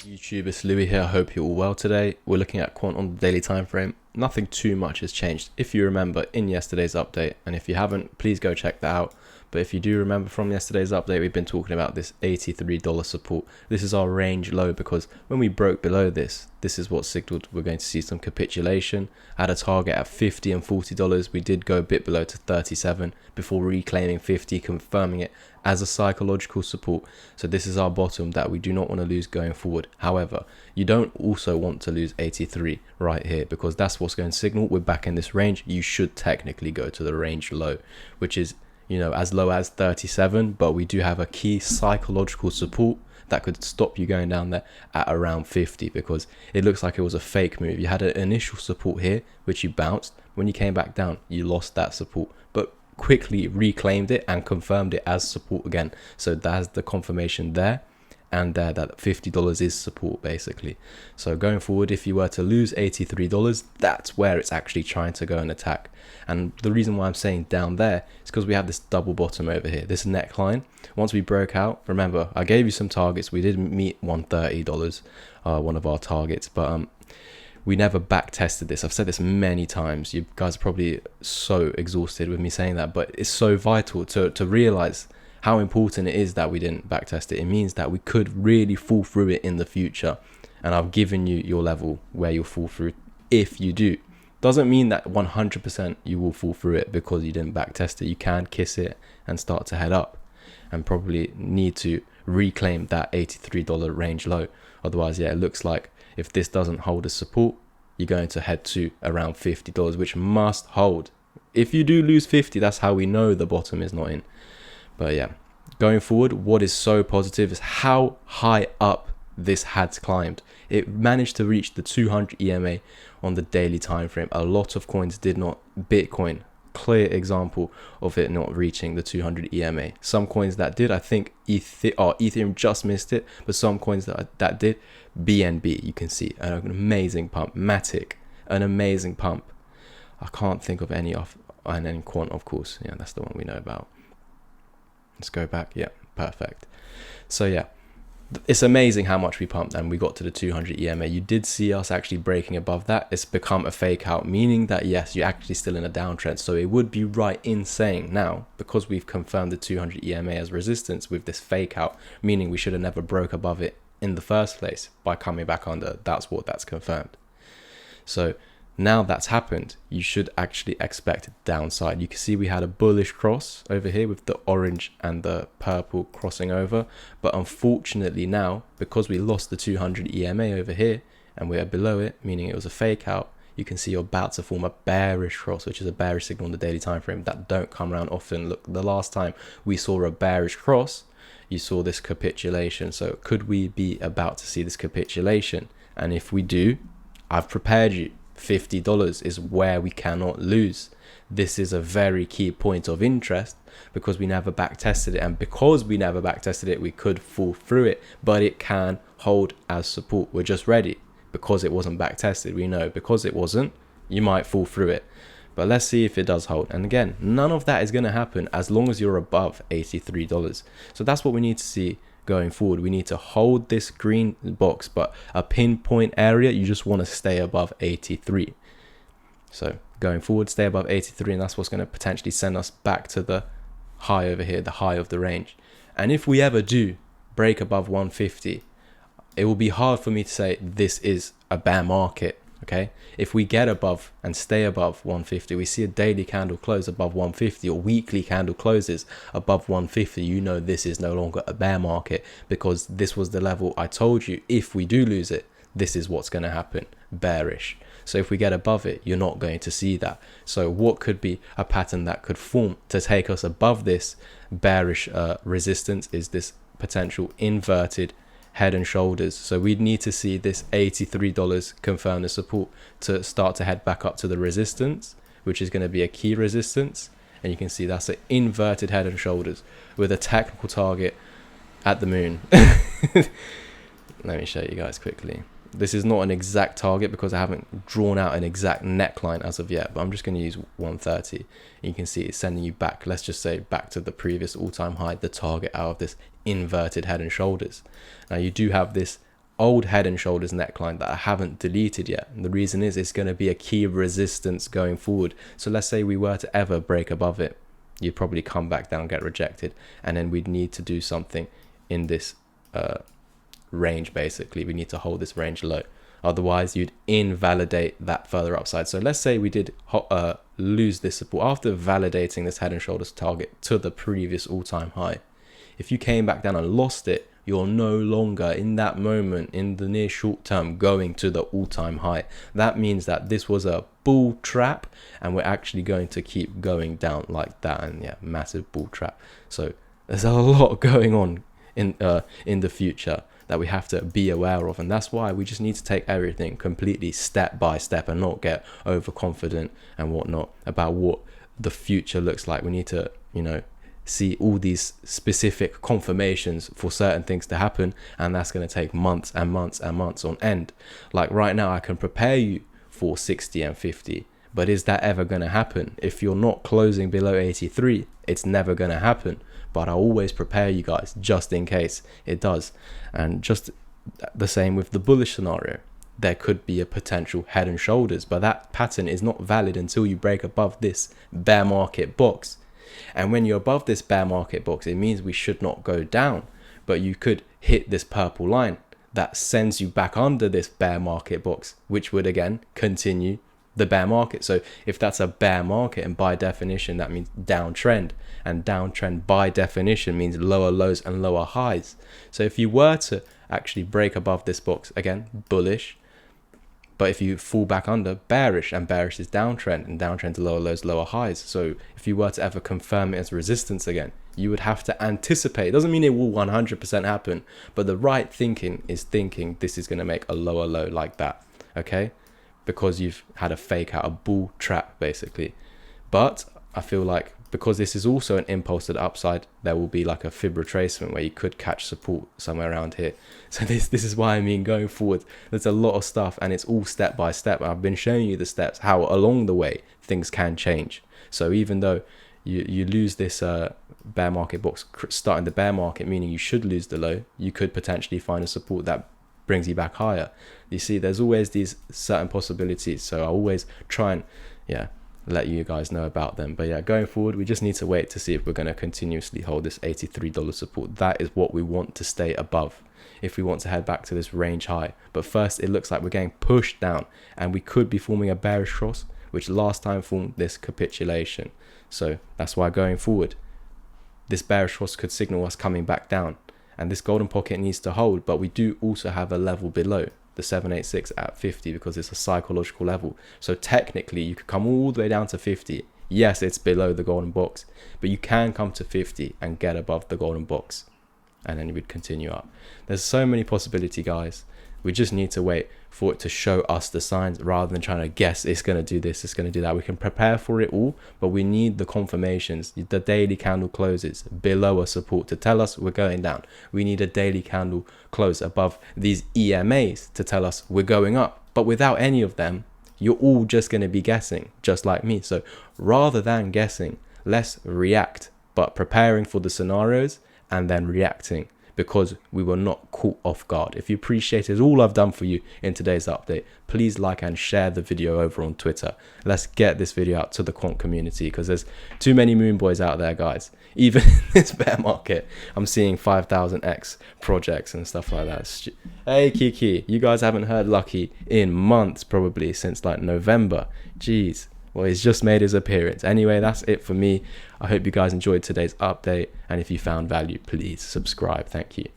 YouTube, it's Louis here. I hope you're all well today. We're looking at Quant on the daily time frame. Nothing too much has changed if you remember in yesterday's update, and if you haven't, please go check that out. But if you do remember from yesterday's update, we've been talking about this $83 support. This is our range low because when we broke below this is what signaled we're going to see some capitulation. At a target at $50 and $40, we did go a bit below to 37 before reclaiming 50, confirming it as a psychological support. So this is our bottom that we do not want to lose going forward. However, you don't also want to lose 83 right here, because that's what's going to signal we're back in this range. You should technically go to the range low, which is, you know, as low as 37, but we do have a key psychological support that could stop you going down there at around 50, because it looks like it was a fake move. You had an initial support here which you bounced. When you came back down, you lost that support, but quickly reclaimed it and confirmed it as support again. So that's the confirmation there and there that $50 is support basically. So going forward, if you were to lose $83, that's where it's actually trying to go and attack. And the reason why I'm saying down there is because we have this double bottom over here, this neckline. Once we broke out, remember I gave you some targets, we did meet $130, one of our targets, but we never back tested this. I've said this many times. You guys are probably so exhausted with me saying that, but it's so vital to realize how important it is that we didn't back test it. It means that we could really fall through it in the future, and I've given you your level where you'll fall through if you do. Doesn't mean that 100% you will fall through it because you didn't back test it. You can kiss it and start to head up and probably need to reclaim that $83 range low. Otherwise, yeah, it looks like if this doesn't hold as support, you're going to head to around $50, which must hold. If you do lose 50, that's how we know the bottom is not in. But yeah, going forward, what is so positive is how high up this had climbed. It managed to reach the 200 EMA on the daily time frame. A lot of coins did not. Bitcoin, clear example of it not reaching the 200 EMA. Some coins that did, I think Ethereum just missed it, but some coins that did. BNB, you can see an amazing pump. Matic, an amazing pump. I can't think of any off, and then Quant, of course. Yeah, that's the one we know about. Let's go back. Yeah, perfect. So yeah, it's amazing how much we pumped and we got to the 200 EMA. You did see us actually breaking above that. It's become a fake out, meaning that yes, you're actually still in a downtrend. So it would be right in saying now, because we've confirmed the 200 EMA as resistance with this fake out, meaning we should have never broke above it in the first place by coming back under. That's confirmed. So now that's happened, you should actually expect downside. You can see we had a bullish cross over here with the orange and the purple crossing over, but unfortunately now, because we lost the 200 EMA over here and we're below it, meaning it was a fake out, you can see you're about to form a bearish cross, which is a bearish signal on the daily time frame that don't come around often. Look, the last time we saw a bearish cross, you saw this capitulation. So could we be about to see this capitulation? And if we do, I've prepared you. $50 is where we cannot lose. This is a very key point of interest because we never back tested it, and because we never back tested it, we could fall through it, but it can hold as support. We're just ready because it wasn't back tested. We know because it wasn't, you might fall through it, but let's see if it does hold. And again, none of that is going to happen as long as you're above $83. So that's what we need to see going forward. We need to hold this green box, but a pinpoint area, you just want to stay above 83. So going forward, stay above 83, and that's what's going to potentially send us back to the high over here, the high of the range. And if we ever do break above 150, it will be hard for me to say this is a bear market. Okay, if we get above and stay above 150, we see a daily candle close above 150 or weekly candle closes above 150, you know this is no longer a bear market, because this was the level I told you. If we do lose it, this is what's going to happen, bearish. So if we get above it, you're not going to see that. So what could be a pattern that could form to take us above this bearish resistance is this potential inverted head and shoulders. So we'd need to see this $83 confirm the support to start to head back up to the resistance, which is going to be a key resistance. And you can see that's an inverted head and shoulders with a technical target at the moon. Let me show you guys quickly. This is not an exact target because I haven't drawn out an exact neckline as of yet, but I'm just going to use 130. You can see it's sending you back, let's just say back to the previous all-time high, the target out of this inverted head and shoulders. Now you do have this old head and shoulders neckline that I haven't deleted yet. And the reason is it's going to be a key resistance going forward. So let's say we were to ever break above it, you'd probably come back down, get rejected, and then we'd need to do something in this range. Basically, we need to hold this range low. Otherwise, you'd invalidate that further upside. So let's say we did lose this support after validating this head and shoulders target to the previous all-time high. If you came back down and lost it, you're no longer in that moment in the near short term going to the all-time high. That means that this was a bull trap, and we're actually going to keep going down like that. And yeah, massive bull trap. So there's a lot going on in the future that we have to be aware of, and that's why we just need to take everything completely step by step and not get overconfident and whatnot about what the future looks like. We need to, you know, see all these specific confirmations for certain things to happen, and that's going to take months and months and months on end. Like right now, I can prepare you for 60 and 50, but is that ever going to happen? If you're not closing below 83, it's never going to happen. But I always prepare you guys just in case it does. And just the same with the bullish scenario. There could be a potential head and shoulders, but that pattern is not valid until you break above this bear market box. And when you're above this bear market box, it means we should not go down, but you could hit this purple line that sends you back under this bear market box, which would again continue the bear market. So if that's a bear market, and by definition that means downtrend, and downtrend by definition means lower lows and lower highs. So if you were to actually break above this box, again bullish, but if you fall back under, bearish, and bearish is downtrend, and downtrend to lower lows, lower highs. So if you were to ever confirm it as resistance again, you would have to anticipate. It doesn't mean it will 100% happen, but the right thinking is thinking this is going to make a lower low like that, okay? Because you've had a fake out, a bull trap basically. But I feel like because this is also an impulse to the upside, there will be like a fib retracement where you could catch support somewhere around here. So this is why I mean going forward, there's a lot of stuff, and it's all step by step. I've been showing you the steps, how along the way things can change. So even though you lose this bear market box starting the bear market, meaning you should lose the low, you could potentially find a support that brings you back higher. You see, there's always these certain possibilities, so I always try and let you guys know about them. But yeah, going forward, we just need to wait to see if we're going to continuously hold this $83 support. That is what we want to stay above if we want to head back to this range high. But first, it looks like we're getting pushed down, and we could be forming a bearish cross, which last time formed this capitulation. So that's why going forward, this bearish cross could signal us coming back down, and this golden pocket needs to hold. But we do also have a level below the 786 at 50 because it's a psychological level. So technically you could come all the way down to 50. Yes, it's below the golden box, but you can come to 50 and get above the golden box, and then you would continue up. There's so many possibilities, guys. We just need to wait for it to show us the signs rather than trying to guess it's going to do this, it's going to do that. We can prepare for it all, but we need the confirmations, the daily candle closes below a support to tell us we're going down. We need a daily candle close above these EMAs to tell us we're going up. But without any of them, you're all just going to be guessing, just like me. So rather than guessing, let's react, but preparing for the scenarios and then reacting, because we were not caught off guard. If you appreciated all I've done for you in today's update, please like and share the video over on Twitter. Let's get this video out to the quant community, because there's too many moon boys out there, guys. Even in this bear market, I'm seeing 5000x projects and stuff like that. Hey Kiki, you guys haven't heard Lucky in months, probably since like November. Jeez. Well, he's just made his appearance. Anyway, that's it for me. I hope you guys enjoyed today's update, and if you found value, please subscribe. Thank you.